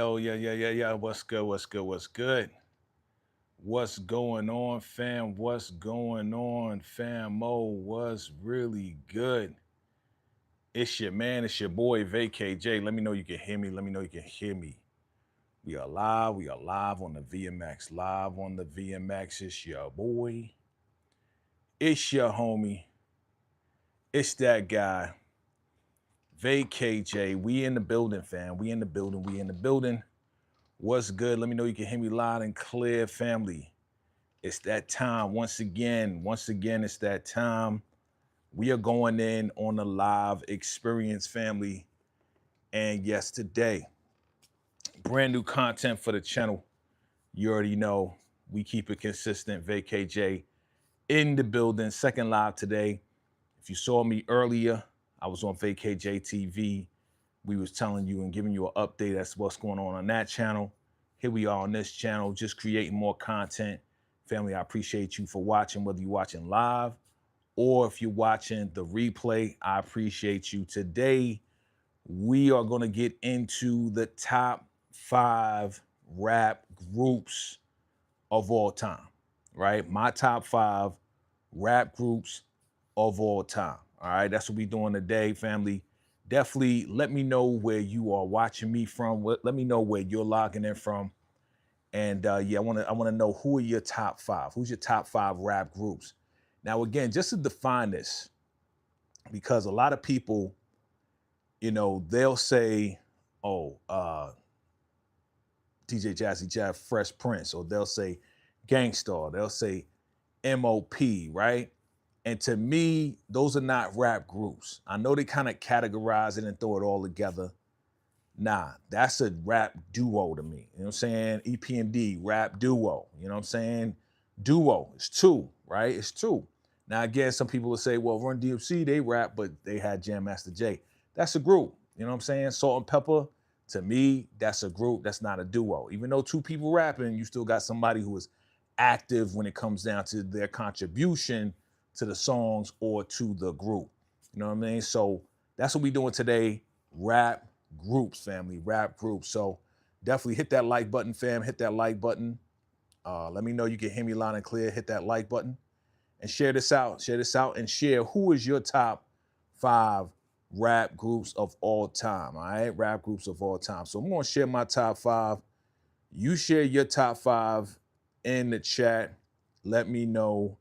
Oh, yeah, yeah, yeah, yeah. What's good? What's good? What's good? What's going on, fam? What's going on, famo? What's really good? It's your man, it's your boy, VACAY-J. Let me know you can hear me. Let me know you can hear me. We are live. We are live on the VMX. Live on the VMX. It's your boy. It's your homie. It's that guy, VACAY-J. We in the building, fam. We in the building. We in the building. What's good? Let me know you can hear me loud and clear, family. It's that time once again. Once again, it's that time. We are going in on the live experience, family. And yes, today, brand new content for the channel. You already know we keep it consistent. VACAY-J in the building, second live today. If you saw me earlier, I was on VACAY-JTV. We was telling you and giving you an update as to what's going on that channel. Here we are on this channel, just creating more content. Family, I appreciate you for watching, whether you're watching live or if you're watching the replay, I appreciate you. Today, we are going to get into the top 5 rap groups of all time, right? My top 5 rap groups of all time. All right, that's what we're doing today, family. Definitely let me know where you are watching me from. Let me know where you're logging in from. And yeah, I want to know who are your top 5. Who's your top 5 rap groups? Now, again, just to define this, because a lot of people, they'll say, "Oh, DJ Jazzy Jeff, Fresh Prince," or they'll say Gangstar, they'll say MOP, right? And to me, those are not rap groups. I know they kind of categorize it and throw it all together. Nah, that's a rap duo to me. You know what I'm saying? EPMD, rap duo. You know what I'm saying? Duo. It's two, right? It's two. Now, again, some people will say, well, Run DMC, they rap, but they had Jam Master Jay. That's a group. You know what I'm saying? Salt and Pepper, to me, that's a group. That's not a duo. Even though two people rapping, you still got somebody who is active when it comes down to their contribution to the songs or to the group. You know what I mean? So that's what we're doing today. Rap groups, family, rap groups. So definitely hit that like button, fam. Hit that like button. Let me know you can hear me loud and clear. Hit that like button and share this out. Share this out and share who is your top 5 rap groups of all time. All right, rap groups of all time. So I'm going to share my top 5. You share your top 5 in the chat. Let me know.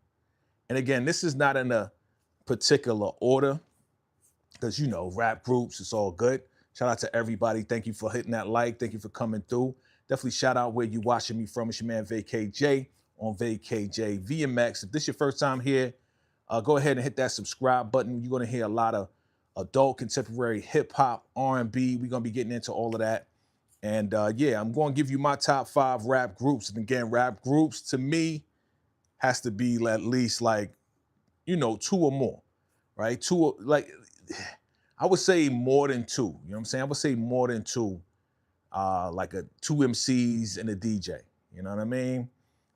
And again, this is not in a particular order because rap groups, it's all good. Shout out to everybody. Thank you for hitting that like. Thank you for coming through. Definitely shout out where you watching me from. It's your man VACAY-J on VACAY-J VMX. If this is your first time here, go ahead and hit that subscribe button. You're going to hear a lot of adult contemporary hip hop, R&B. We're going to be getting into all of that. And yeah, I'm going to give you my top 5 rap groups. And again, rap groups to me has to be at least like, 2 or more, right? Two, like, I would say more than 2. You know what I'm saying? I would say more than 2, like a 2 MCs and a DJ. You know what I mean?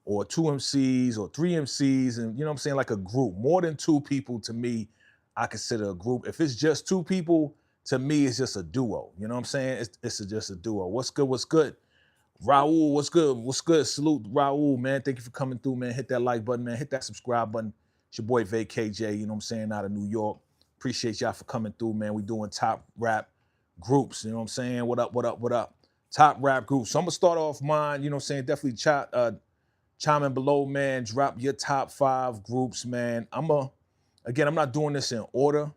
Or 2 MCs or 3 MCs, and you know what I'm saying? Like a group. More than 2 people to me, I consider a group. If it's just 2 people, to me, it's just a duo. You know what I'm saying? Just a duo. What's good? What's good? Raul, what's good? What's good? Salute Raul, man. Thank you for coming through, man. Hit that like button, man. Hit that subscribe button. It's your boy VACAY-J, you know what I'm saying, out of New York. Appreciate y'all for coming through, man. We doing top rap groups, you know what I'm saying? What up, what up, what up? Top rap groups. So I'm gonna start off mine, you know what I'm saying? Definitely chime in below, man. Drop your top 5 groups, man. Again, I'm not doing this in order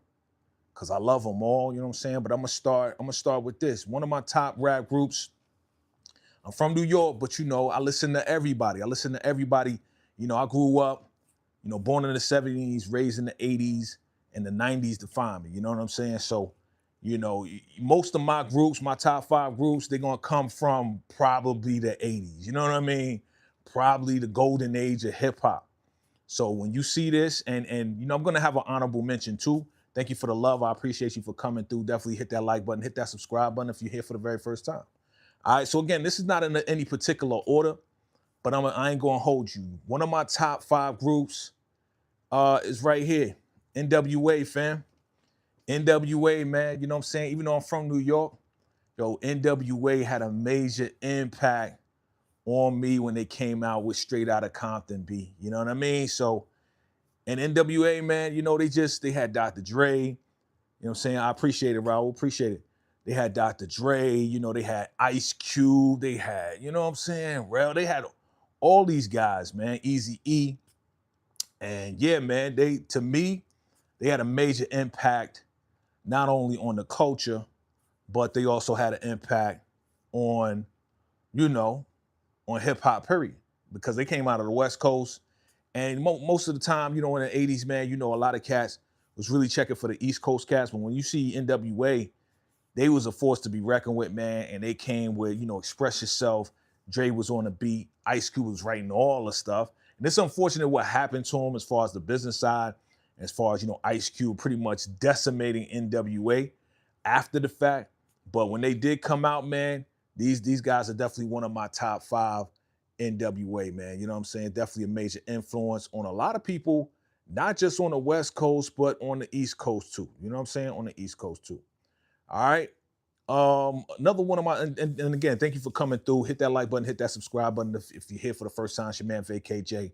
because I love them all, you know what I'm saying? But I'm gonna start with this. One of my top rap groups. I'm from New York, but I listen to everybody. I listen to everybody. I grew up, born in the 70s, raised in the 80s, and the 90s defined me. You know what I'm saying? So, most of my groups, my top 5 groups, they're gonna come from probably the 80s. You know what I mean? Probably the golden age of hip hop. So when you see this, and I'm gonna have an honorable mention too. Thank you for the love. I appreciate you for coming through. Definitely hit that like button, hit that subscribe button if you're here for the very first time. All right, so again, this is not in any particular order, but I ain't gonna hold you. One of my top 5 groups is right here, NWA, fam. NWA, man, you know what I'm saying? Even though I'm from New York, Yo, NWA had a major impact on me when they came out with Straight Outta Compton B. You know what I mean? So, and NWA, man, you know, they had Dr. Dre. You know what I'm saying? I appreciate it, Raul. Appreciate it. They had Dr. Dre, you know, they had Ice Cube, they had, you know what I'm saying? Rel, they had all these guys, man. Easy E. And yeah, man, to me, they had a major impact not only on the culture, but they also had an impact on, you know, on hip hop, period, because they came out of the West Coast. And most of the time, you know, in the 80s, man, you know, a lot of cats was really checking for the East Coast cats. But when you see NWA, they was a force to be reckoned with, man. And they came with, you know, Express Yourself. Dre was on the beat. Ice Cube was writing all the stuff. And it's unfortunate what happened to him as far as the business side, as far as, you know, Ice Cube pretty much decimating NWA after the fact. But when they did come out, man, these guys are definitely one of my top 5 NWA, man. You know what I'm saying? Definitely a major influence on a lot of people, not just on the West Coast, but on the East Coast too. You know what I'm saying? On the East Coast too. All right. Another one of my and again, thank you for coming through. Hit that like button, hit that subscribe button if you're here for the first time. It's your man VACAY-J.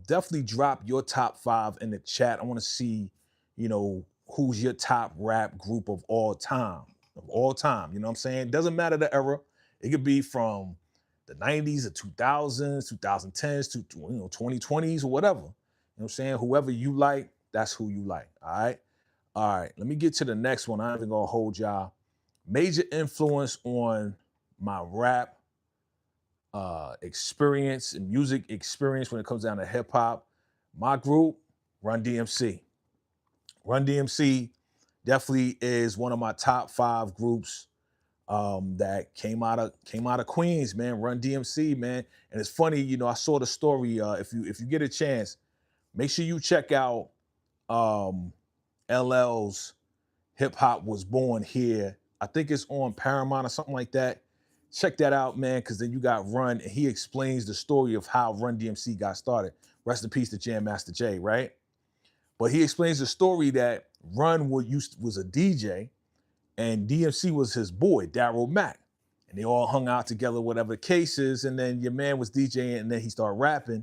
Definitely drop your top 5 in the chat. I want to see, you know, who's your top rap group of all time. Of all time. You know what I'm saying? Doesn't matter the era. It could be from the 90s, the 2000s, 2010s to, you know, 2020s or whatever. You know what I'm saying? Whoever you like, that's who you like. All right. All right. Let me get to the next one. I ain't even gonna hold y'all. Major influence on my rap experience and music experience when it comes down to hip hop. My group, Run DMC. Run DMC definitely is one of my top 5 groups that came out of Queens, man. Run DMC, man. And it's funny, you know, I saw the story. If you get a chance, make sure you check out LL's Hip Hop Was Born Here. I think it's on Paramount or something like that. Check that out, man, because then you got Run, and he explains the story of how Run DMC got started. Rest in peace to Jam Master Jay, right? But he explains the story that Run was a DJ, and DMC was his boy, Daryl Mack. And they all hung out together, whatever the case is. And then your man was DJing, and then he started rapping.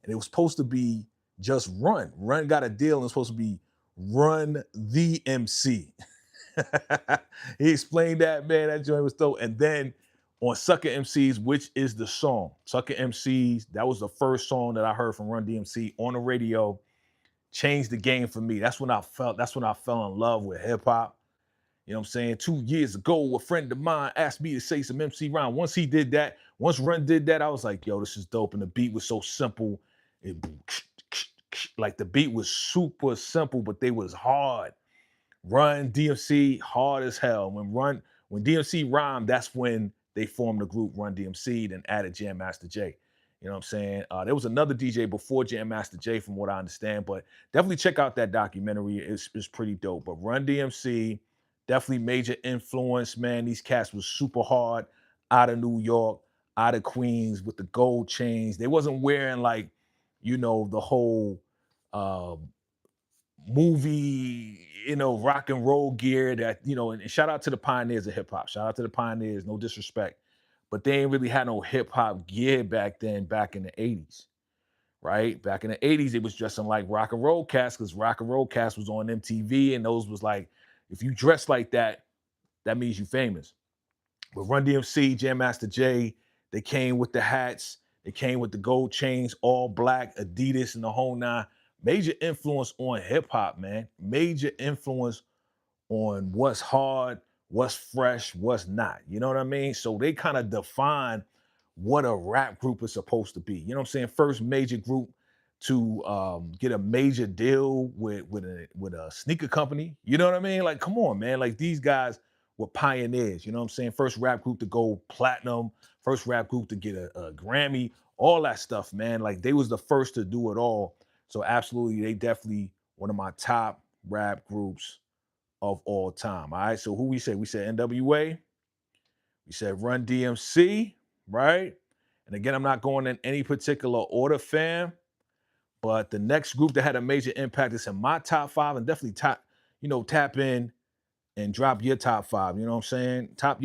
And it was supposed to be just Run. Run got a deal, and it's supposed to be Run the MC. He explained that, man. That joint was dope. And then on Sucker MCs, which is the song, Sucker MCs, that was the first song that I heard from Run DMC on the radio. Changed the game for me. That's when I fell in love with hip hop. You know what I'm saying? 2 years ago, a friend of mine asked me to say some MC rhyme. Once he did that, once Run did that, I was like, yo, this is dope. And the beat was so simple. It, like the beat was super simple, but they was hard. Run DMC hard as hell. When DMC rhymed, that's when they formed the group Run DMC, then added Jam Master Jay. You know what I'm saying? There was another DJ before Jam Master Jay, from what I understand, but definitely check out that documentary. It's pretty dope. But Run DMC, definitely major influence, man. These cats was super hard, out of New York, out of Queens, with the gold chains. They wasn't wearing like, you know, the whole movie, you know, rock and roll gear that, you know, and shout out to the pioneers of hip hop. Shout out to the pioneers, no disrespect. But they ain't really had no hip hop gear back then, back in the 80s, right? Back in the 80s, it was dressing like rock and roll cast, because rock and roll cast was on MTV, and those was like, if you dress like that, that means you famous. But Run DMC, Jam Master Jay, they came with the hats, they came with the gold chains, all black, Adidas, and the whole nine. Major influence on hip hop, man. Major influence on what's hard, what's fresh, what's not. You know what I mean? So they kind of define what a rap group is supposed to be. You know what I'm saying? First major group to get a major deal with a sneaker company. You know what I mean? Like, come on, man. Like, these guys were pioneers. You know what I'm saying? First rap group to go platinum. First rap group to get a Grammy. All that stuff, man. Like, they was the first to do it all. So absolutely, they definitely one of my top rap groups of all time. All right. So who we said? We said NWA. We said Run DMC, right? And again, I'm not going in any particular order, fam. But the next group that had a major impact is in my top 5, and definitely tap in and drop your top five. You know what I'm saying? Drop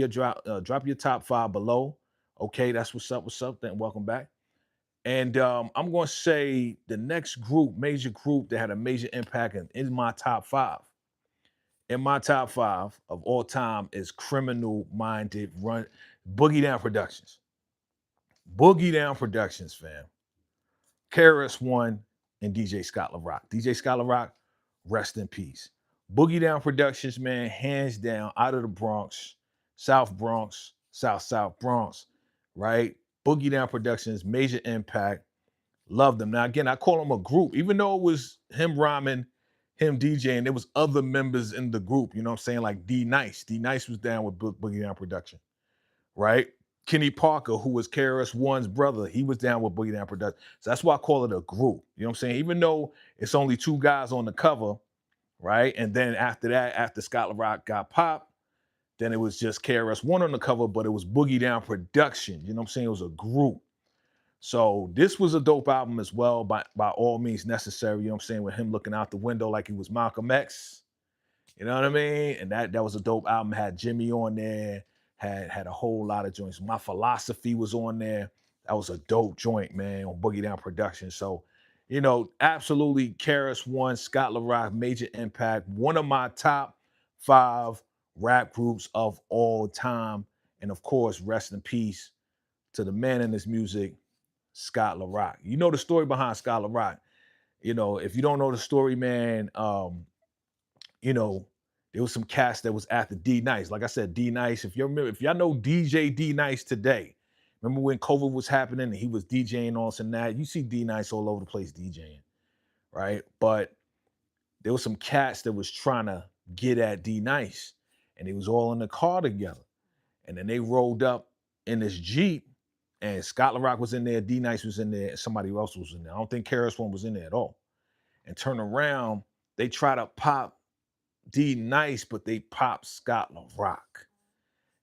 your top five below. Okay, that's what's up. What's up? Then welcome back. And I'm going to say the next group, major group that had a major impact in my top five. In my top five of all time is Criminal Minded Run Boogie Down Productions. Boogie Down Productions, fam. KRS-One and DJ Scott LaRock. DJ Scott LaRock, rest in peace. Boogie Down Productions, man, hands down, out of the Bronx, South Bronx, right? Boogie Down Productions, major impact. Love them. Now, again, I call them a group, even though it was him rhyming, him DJing, there was other members in the group, you know what I'm saying? Like D Nice. D Nice was down with Boogie Down Production, right? Kenny Parker, who was KRS-One's brother, he was down with Boogie Down Production. So that's why I call it a group. You know what I'm saying? Even though it's only two guys on the cover, right? And then after that, after Scott LaRock got popped, then it was just KRS-One on the cover, but it was Boogie Down Production. You know what I'm saying? It was a group. So this was a dope album as well, by all means necessary. You know what I'm saying? With him looking out the window like he was Malcolm X. You know what I mean? And that was a dope album. Had Jimmy on there, had a whole lot of joints. My Philosophy was on there. That was a dope joint, man, on Boogie Down Production. So, you know, absolutely KRS-One, Scott LaRock, major impact. One of my top five rap groups of all time. And of course, rest in peace to the man in this music, Scott LaRock. You know the story behind Scott LaRock. You know, if you don't know the story, man, you know, there was some cast that was after D Nice. Like I said, D Nice. If you remember, if y'all know DJ D Nice today, remember when COVID was happening and he was DJing on some that, you see D Nice all over the place DJing, right? But there was some cats that was trying to get at D Nice, and they was all in the car together. And then they rolled up in this Jeep, and Scott LaRock was in there, D Nice was in there, and somebody else was in there. I don't think KRS-One was in there at all. And turn around, they try to pop D Nice, but they popped Scott LaRock.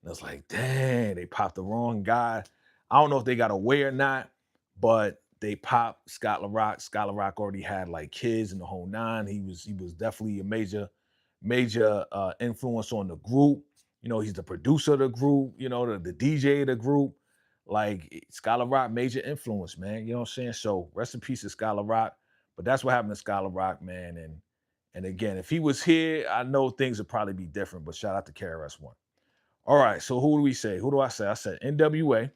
And I was like, dang, they popped the wrong guy. I don't know if they got away or not, but they popped Scott LaRock. Scott LaRock already had like kids in the whole nine. He was definitely a major influence on the group. You know, he's the producer of the group, you know, the DJ of the group. Like Scott LaRock, major influence, man. You know what I'm saying? So rest in peace to Scott LaRock. But that's what happened to Scott LaRock, man. And again, if he was here, I know things would probably be different, but shout out to KRS-One. All right, so who do we say? Who do I say? I said NWA,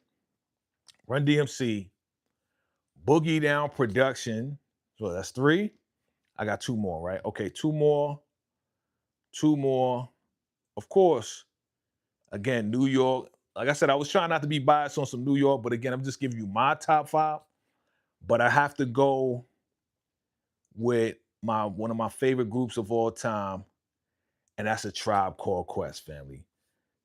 Run DMC, Boogie Down Production. So that's three. I got two more, right? Okay, two more. Two more. Of course, again, New York. Like I said, I was trying not to be biased on some New York, but again, I'm just giving you my top five. But I have to go with one of my favorite groups of all time, and that's A Tribe Called Quest, family.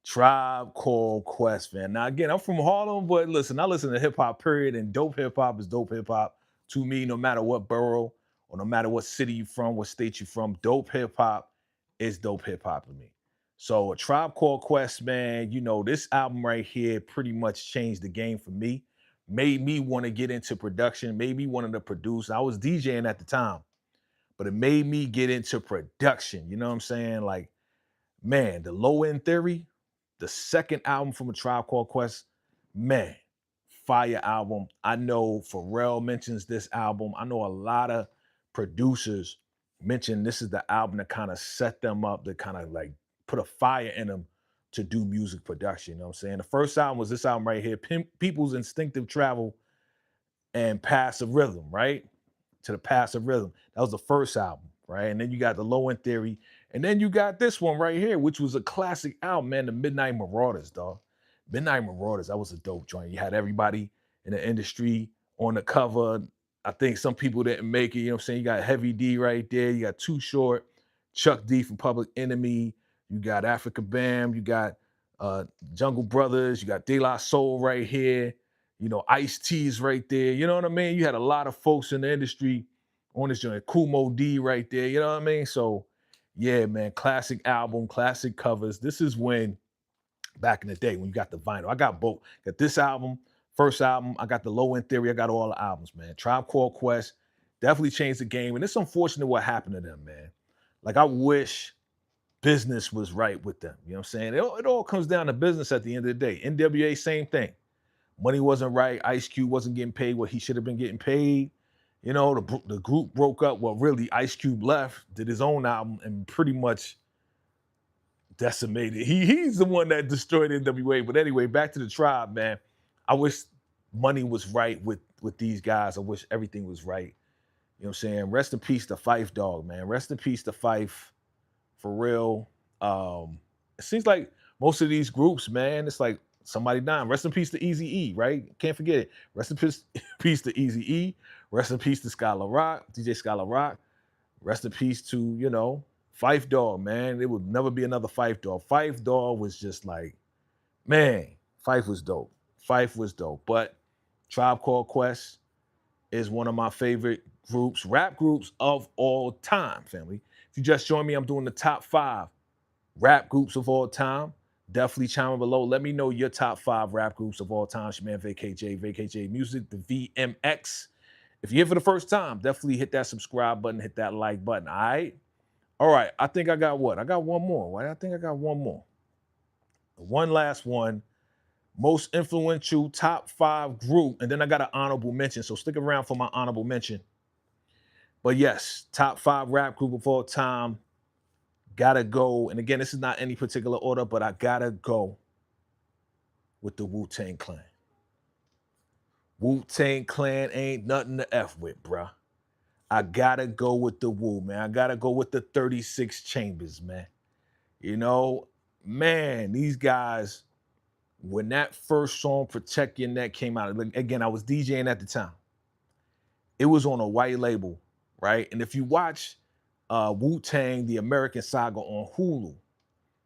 Tribe Called Quest, man. Now, again, I'm from Harlem, but listen, I listen to hip hop, period, and dope hip hop is dope hip hop to me, no matter what borough or no matter what city you from, what state you from. Dope hip hop is dope hip hop to me. So, A Tribe Called Quest, man, you know, this album right here pretty much changed the game for me, made me want to get into production, made me want to produce. I was DJing at the time, but it made me get into production. You know what I'm saying? Like, man, the Low End Theory, the second album from A Tribe Called Quest, man, fire album. I know Pharrell mentions this album. I know a lot of producers mention this is the album that kind of set them up, to kind of like put a fire in them to do music production. You know what I'm saying? The first album was this album right here, People's Instinctive Travel and Passive Rhythm, right? To the Passive Rhythm. That was the first album, right? And then you got the Low End Theory. And then you got this one right here, which was a classic album, man, the Midnight Marauders, dog. Midnight Marauders, that was a dope joint. You had everybody in the industry on the cover. I think some people didn't make it, you know what I'm saying? You got Heavy D right there. You got Too Short, Chuck D from Public Enemy. You got Africa Bam. You got Jungle Brothers. You got De La Soul right here. You know, Ice-T's right there. You know what I mean? You had a lot of folks in the industry on this joint. Kumo D right there. You know what I mean? So, yeah, man, classic album, classic covers. This is when, back in the day, when you got the vinyl. I got both. Got this album, first album. I got the Low End Theory. I got all the albums, man. Tribe Called Quest definitely changed the game. And it's unfortunate what happened to them, man. Like, I wish business was right with them. You know what I'm saying? It all comes down to business at the end of the day. NWA, same thing. Money wasn't right. Ice Cube wasn't getting paid what he should have been getting paid. You know, the group broke up. Well, really, Ice Cube left, did his own album, and pretty much decimated. He's the one that destroyed NWA. But anyway, back to the Tribe, man. I wish money was right with these guys. I wish everything was right. You know what I'm saying? Rest in peace to Fife Dog, man. Rest in peace to Fife. For real. It seems like most of these groups, man, it's like somebody dying. Rest in peace to Eazy-E, right? Can't forget it. Rest in peace to Eazy-E. Rest in peace to Skylar Rock, DJ Skylar Rock. Rest in peace to, you know, Fife Dog, man. There would never be another Fife Dog. Fife Dog was just like, man, Fife was dope. Fife was dope. But Tribe Called Quest is one of my favorite groups, rap groups of all time, family. If you just joined me, I'm doing the top 5 rap groups of all time. Definitely chime below. Let me know your top 5 rap groups of all time. It's your man VACAY-JayTV Music, the VMX. If you're here for the first time, definitely hit that subscribe button, hit that like button, all right? All right, I think I got what? I got one more, right? I think I got one more. One last one. Most influential top 5 group, and then I got an honorable mention, so stick around for my honorable mention. But yes, top 5 rap group of all time. Gotta go. And again, this is not any particular order, but I gotta go with the Wu-Tang Clan. Wu-Tang Clan ain't nothing to F with, bruh. I gotta go with the Wu, man. I gotta go with the 36 Chambers, man. You know, man, these guys, when that first song, Protect Your Neck, came out, again, I was DJing at the time. It was on a white label, right? And if you watch Wu-Tang, The American Saga on Hulu,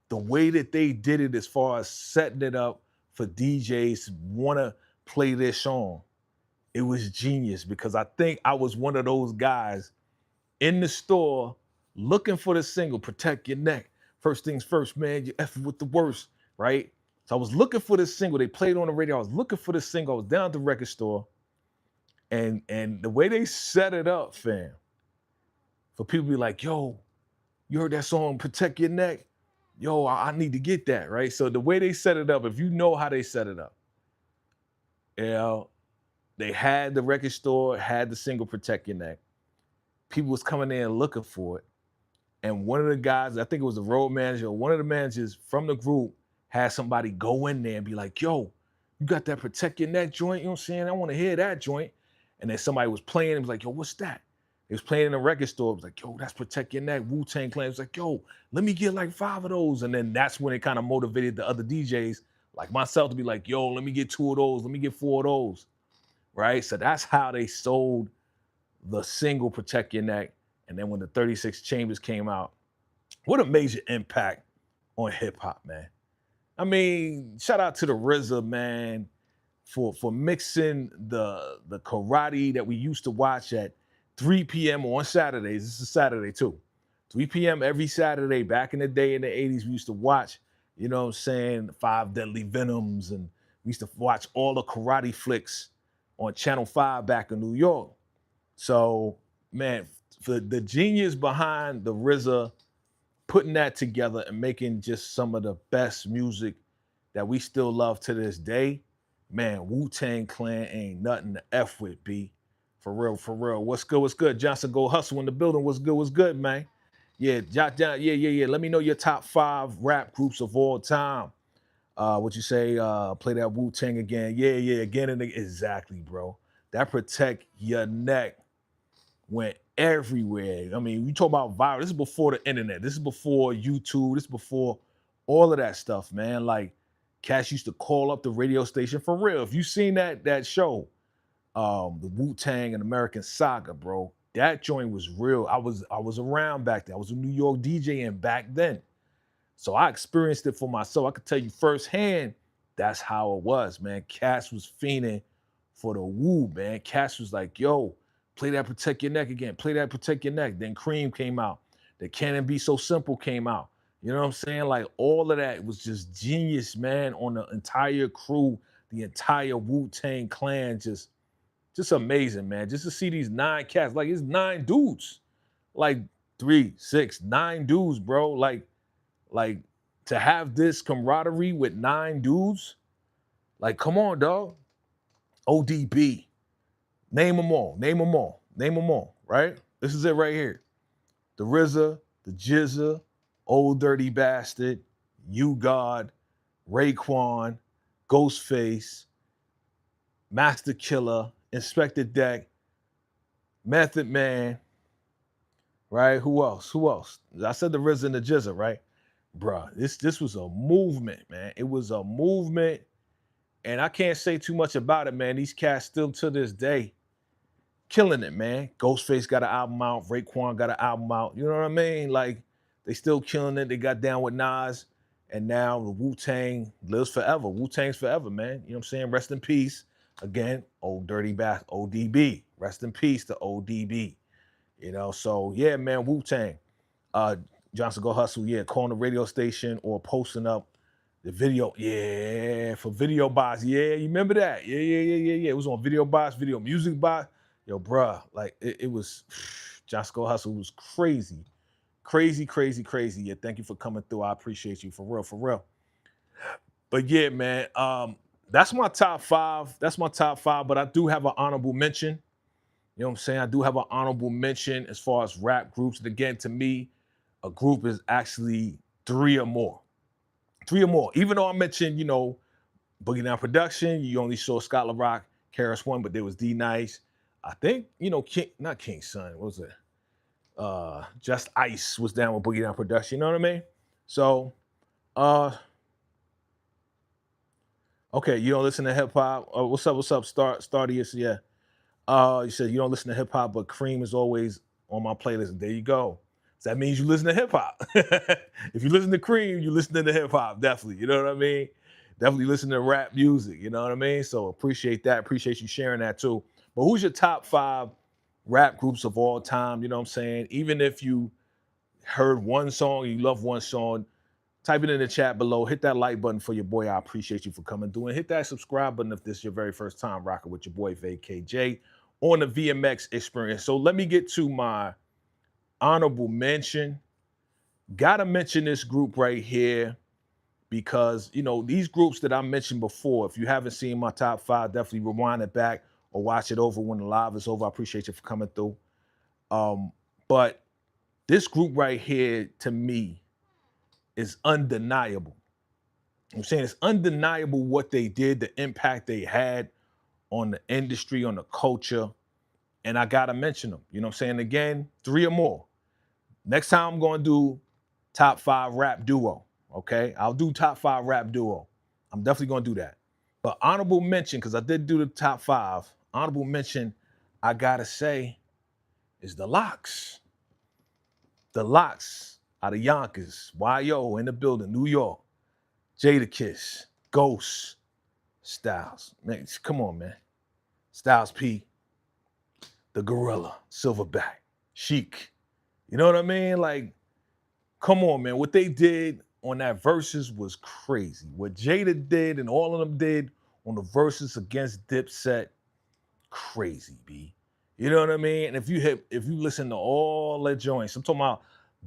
the way that they did it as far as setting it up for DJs to want to play this song, it was genius, because I think I was one of those guys in the store looking for the single, Protect Your Neck. First things first, man, you effing with the worst, right? So I was looking for this single. They played on the radio. I was looking for this single. I was down at the record store. And the way they set it up, fam, for people to be like, yo, you heard that song, Protect Your Neck? Yo, I need to get that, right? So the way they set it up, if you know how they set it up, you know, they had the record store, had the single Protect Your Neck. People was coming in looking for it. And one of the guys, I think it was the road manager, one of the managers from the group had somebody go in there and be like, yo, you got that Protect Your Neck joint? You know what I'm saying? I want to hear that joint. And then somebody was playing and was like, yo, what's that? It was playing in a record store. It was like, yo, that's Protect Your Neck, Wu-Tang Clan. It was like, yo, let me get like 5 of those. And then that's when it kind of motivated the other DJs like myself to be like, yo, let me get 2 of those. Let me get 4 of those, right? So that's how they sold the single Protect Your Neck. And then when the 36 Chambers came out, what a major impact on hip hop, man. I mean, shout out to the RZA, man, for mixing the karate that we used to watch at 3 p.m. on Saturdays. This is Saturday too. 3 p.m. every Saturday. Back in the day in the 80s, we used to watch, you know what I'm saying, the 5 Deadly Venoms, and we used to watch all the karate flicks on Channel 5 back in New York. So, man, for the genius behind the RZA putting that together and making just some of the best music that we still love to this day, man, Wu-Tang Clan ain't nothing to F with, B. For real, for real. What's good, what's good? Johnson Go Hustle in the building. What's good, man? Yeah, jot down, yeah. Let me know your top 5 rap groups of all time. What you say, play that Wu-Tang again. Yeah, again and again. Exactly, bro. That Protect Your Neck went everywhere. I mean, we talk about viral. This is before the internet. This is before YouTube. This is before all of that stuff, man. Like, Cash used to call up the radio station for real. If you seen that show, the Wu-Tang and American Saga, bro, that joint was real. I was around back then. I was a New York DJing back then. So I experienced it for myself. I could tell you firsthand, that's how it was, man. Cash was fiending for the Wu, man. Cash was like, yo, play that Protect Your Neck again. Play that Protect Your Neck. Then Cream came out. The Can It Be So Simple came out. You know what I'm saying? Like, all of that was just genius, man, on the entire crew, the entire Wu-Tang Clan. Just amazing, man. Just to see these 9 cats. Like, it's 9 dudes. Like, 3, 6, 9 dudes, bro. Like, Like, to have this camaraderie with 9 dudes, like, come on, dog. ODB. Name them all. Name them all. Name them all, right? This is it right here. The RZA, the Jizza, Old Dirty Bastard, You God, Raekwon, Ghostface, Master Killer, Inspector Deck, Method Man, right? Who else? Who else? I said the RZA and the Jizza, right? Bruh, this was a movement, man. It was a movement, and I can't say too much about it, man. These cats still to this day killing it, man. Ghostface got an album out, Raekwon got an album out. You know what I mean? Like, they still killing it. They got down with Nas, and now the Wu-Tang lives forever. Wu-Tang's forever, man. You know what I'm saying? Rest in peace. Again, Old Dirty Back, ODB. Rest in peace to ODB. You know, so yeah, man, Wu-Tang. Johnson Go Hustle, yeah, calling the radio station or posting up the video, yeah, for Video Box. Yeah, you remember that? Yeah. It was on Video Box, Video Music Box. Yo, bruh, like it was, Johnson Go Hustle was crazy. Crazy. Yeah, thank you for coming through. I appreciate you, for real. But yeah, man, that's my top 5. That's my top 5, but I do have an honorable mention. You know what I'm saying? I do have an honorable mention as far as rap groups. And again, to me, a group is actually 3 or more. 3 or more. Even though I mentioned, Boogie Down Production, you only saw Scott LaRock, KRS-One, but there was D Nice. I think, not King Son, what was it? Just Ice was down with Boogie Down Production, you know what I mean? So, okay, you don't listen to hip hop. What's up? Stardius, yeah. You said you don't listen to hip hop, but Cream is always on my playlist. There you go. So that means you listen to hip hop. If you listen to Cream, you listen to hip hop, definitely. You know what I mean? Definitely listen to rap music. You know what I mean? So appreciate that. Appreciate you sharing that too. But who's your top 5 rap groups of all time? You know what I'm saying? Even if you heard one song, you love one song, type it in the chat below. Hit that like button for your boy. I appreciate you for coming through. And hit that subscribe button if this is your very first time rocking with your boy VACAY-J on the VMX Xperience. So let me get to my honorable mention. Gotta mention this group right here because, these groups that I mentioned before, if you haven't seen my top 5, definitely rewind it back or watch it over when the live is over. I appreciate you for coming through. But this group right here, to me, is undeniable. I'm saying it's undeniable what they did, the impact they had on the industry, on the culture, and I gotta mention them. You know what I'm saying? Again, 3 or more. Next time I'm gonna do top 5 rap duo, okay? I'll do top 5 rap duo. I'm definitely gonna do that. But honorable mention, because I did do the top 5, honorable mention, I gotta say, is the Lox. The Lox out of Yonkers, YO in the building, New York. Jadakiss, Ghost, Styles. Man, come on, man. Styles P, the Gorilla, Silverback, Chic. You know what I mean? Like, come on, man. What they did on that Versus was crazy. What Jada did and all of them did on the Versus against Dipset, crazy, B. You know what I mean? And if you listen to all the joints, I'm talking about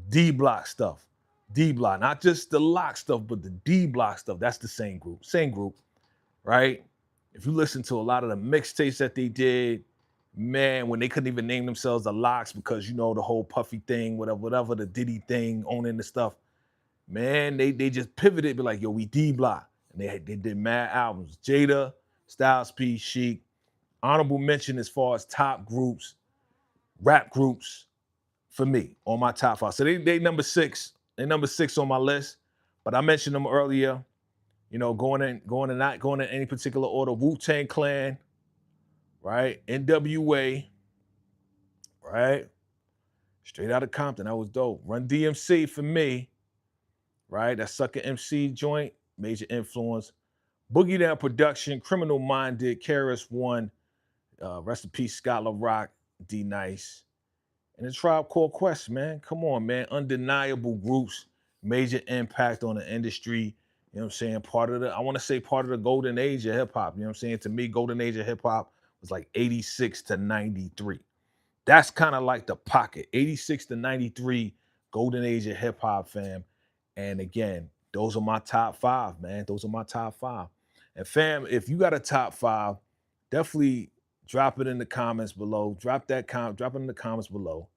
D Block stuff. D Block, not just the Lock stuff, but the D Block stuff. That's the same group, right? If you listen to a lot of the mixtapes that they did, man, when they couldn't even name themselves the Lox because the whole Puffy thing, whatever the Diddy thing, owning the stuff, man, they just pivoted, be like, yo, we D Block, and they did mad albums. Jada, Styles P, Chic. Honorable mention as far as top groups, rap groups for me on my top 5. So they number 6. They number 6 on my list, but I mentioned them earlier. Going in not going in any particular order. Wu-Tang Clan, right? NWA, right? Straight out of Compton, that was dope. Run DMC for me, right? That Sucker MC joint, major influence. Boogie Down Production, Criminal Minded, KRS-One, rest in peace, Scott LaRock, D Nice. And the Tribe Called Quest, man. Come on, man. Undeniable groups, major impact on the industry. You know what I'm saying? Part of the golden age of hip hop. You know what I'm saying? To me, golden age of hip hop was like 86 to 93. That's kind of like the pocket. 86 to 93, golden age of hip hop, fam. And again, those are my top five, man. Those are my top five. And fam, if you got a top five, definitely drop it in the comments below. Drop it in the comments below.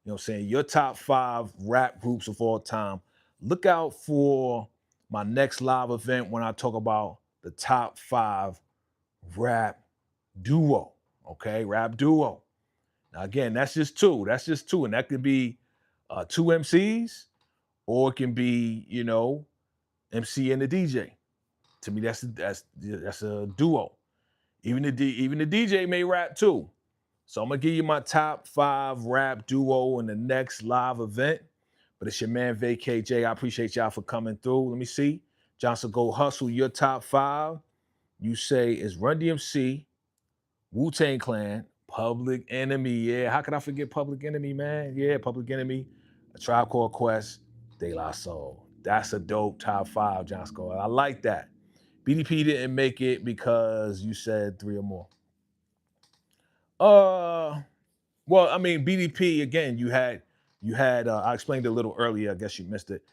You know what I'm saying? Your top five rap groups of all time. Look out for my next live event when I talk about the top five rap duo. Okay, rap duo. Now, again, that's just two. That's just two. And that could be two MCs, or it can be, MC and the DJ. To me, that's a duo. Even the DJ may rap too. So I'm gonna give you my top five rap duo in the next live event. But it's your man VACAY-J. I appreciate y'all for coming through. Let me see. Johnson Go Hustle, your top five. You say is Run DMC, Wu-Tang Clan, Public Enemy. Yeah, how could I forget Public Enemy, man? Yeah, Public Enemy, A Tribe Called Quest, De La Soul. That's a dope top five, John Scott. I like that. BDP didn't make it because you said three or more. Uh, well, I mean, BDP again. You had. I explained it a little earlier. I guess you missed it.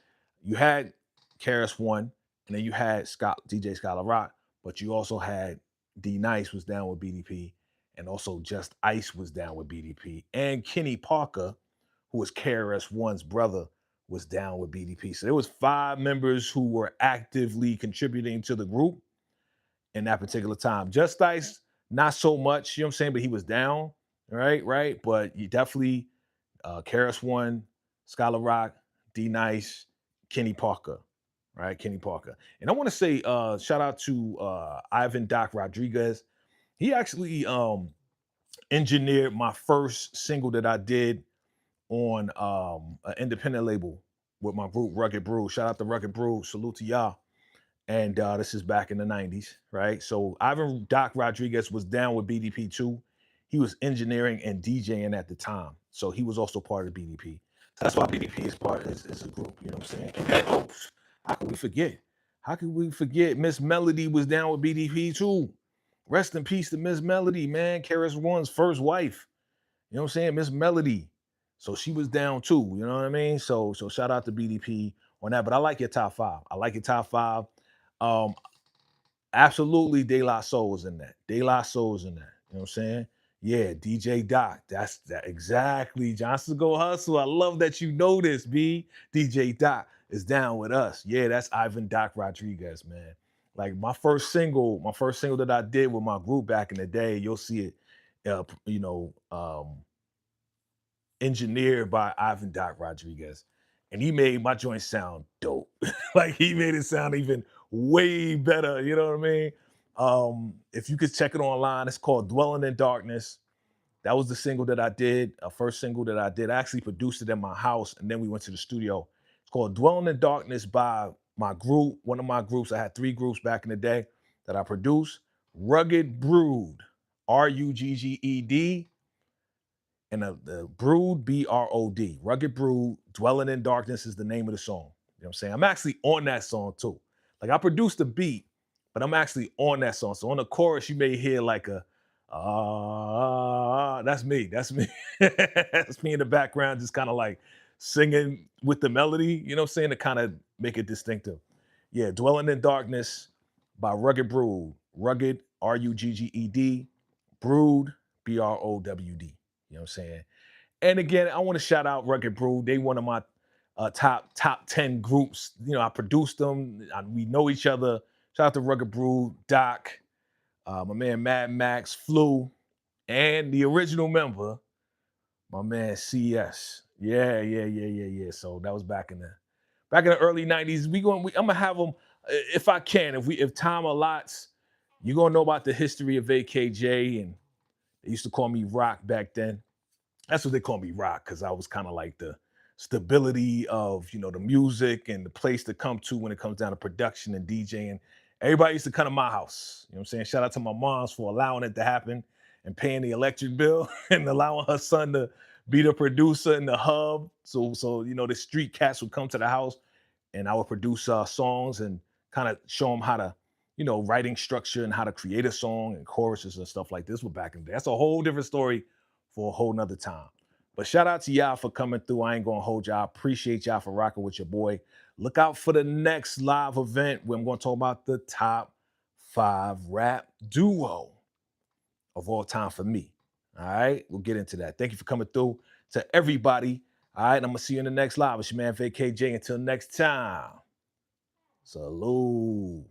You had Karis One, and then you had DJ Scholar Rock, but you also had D Nice was down with BDP, and also Just Ice was down with BDP, and Kenny Parker, who was KRS One's brother, was down with BDP. So there was five members who were actively contributing to the group in that particular time. Just Ice, not so much, you know what I'm saying, but he was down, right, right. But you definitely KRS One, Scholar Rock, D Nice, Kenny Parker, right, Kenny Parker. And I want to say shout out to Ivan Doc Rodriguez. He actually engineered my first single that I did on an independent label with my group Rugged Brew. Shout out to Rugged Brew. Salute to y'all. And this is back in the 90s, right? So Ivan Doc Rodriguez was down with BDP too. He was engineering and DJing at the time. So he was also part of BDP. So that's why BDP is part of is a group, you know what I'm saying? And then, how could we forget? How could we forget Miss Melody was down with BDP too? Rest in peace to Miss Melody, man. Karis One's first wife. You know what I'm saying? Miss Melody. So she was down too. You know what I mean? So shout out to BDP on that. But I like your top five. I like your top five. Um, Absolutely, De La Soul was in that. De La Soul was in that. You know what I'm saying? Yeah, DJ Doc. That's that exactly. Johnson Go Hustle. I love that you know this, B. DJ Doc is down with us. Yeah, that's Ivan Doc Rodriguez, man. Like my first single that I did with my group back in the day, you'll see it, engineered by Ivan Doc Rodriguez. And he made my joint sound dope. Like he made it sound even way better. You know what I mean? If you could check it online, it's called Dwelling in Darkness. That was the single that I did, a first single that I did. I actually produced it in my house, and then we went to the studio. It's called Dwelling in Darkness by my group, one of my groups. I had three groups back in the day that I produced. Rugged Brood, Rugged, and the Brood, Brod. Rugged Brood, Dwelling in Darkness is the name of the song. You know what I'm saying? I'm actually on that song too. Like I produced the beat, but I'm actually on that song. So on the chorus, you may hear like a that's me. That's me. That's me in the background, just kind of like singing with the melody, you know what I'm saying, to kind of make it distinctive. Yeah, Dwelling in Darkness by Rugged Brood. Rugged, Rugged, Brood, Browd. You know what I'm saying? And again, I want to shout out Rugged Brew. They one of my top 10 groups. You know, I produced them. We know each other. Shout out to Rugged Brew, Doc, my man Mad Max, Flu, and the original member, my man CS. Yeah. So that was back in the early 90s. I'm gonna have them if I can, if time allots, you're gonna know about the history of VACAY-J, and they used to call me Rock back then. That's what they call me, Rock, because I was kind of like the stability of the music and the place to come to when it comes down to production and DJing. Everybody used to come to my house. You know what I'm saying? Shout out to my moms for allowing it to happen and paying the electric bill and allowing her son to be the producer in the hub. So the street cats would come to the house and I would produce songs and kind of show them how to, writing structure and how to create a song and choruses and stuff like this. We're back in there. That's a whole different story for a whole nother time. But shout out to y'all for coming through. I ain't gonna hold y'all. I appreciate y'all for rocking with your boy. Look out for the next live event where I'm gonna talk about the top 5 rap duo of all time for me. All right, we'll get into that. Thank you for coming through to everybody. All right, I'm gonna see you in the next live. It's your man VACAY-J. Until next time, salute.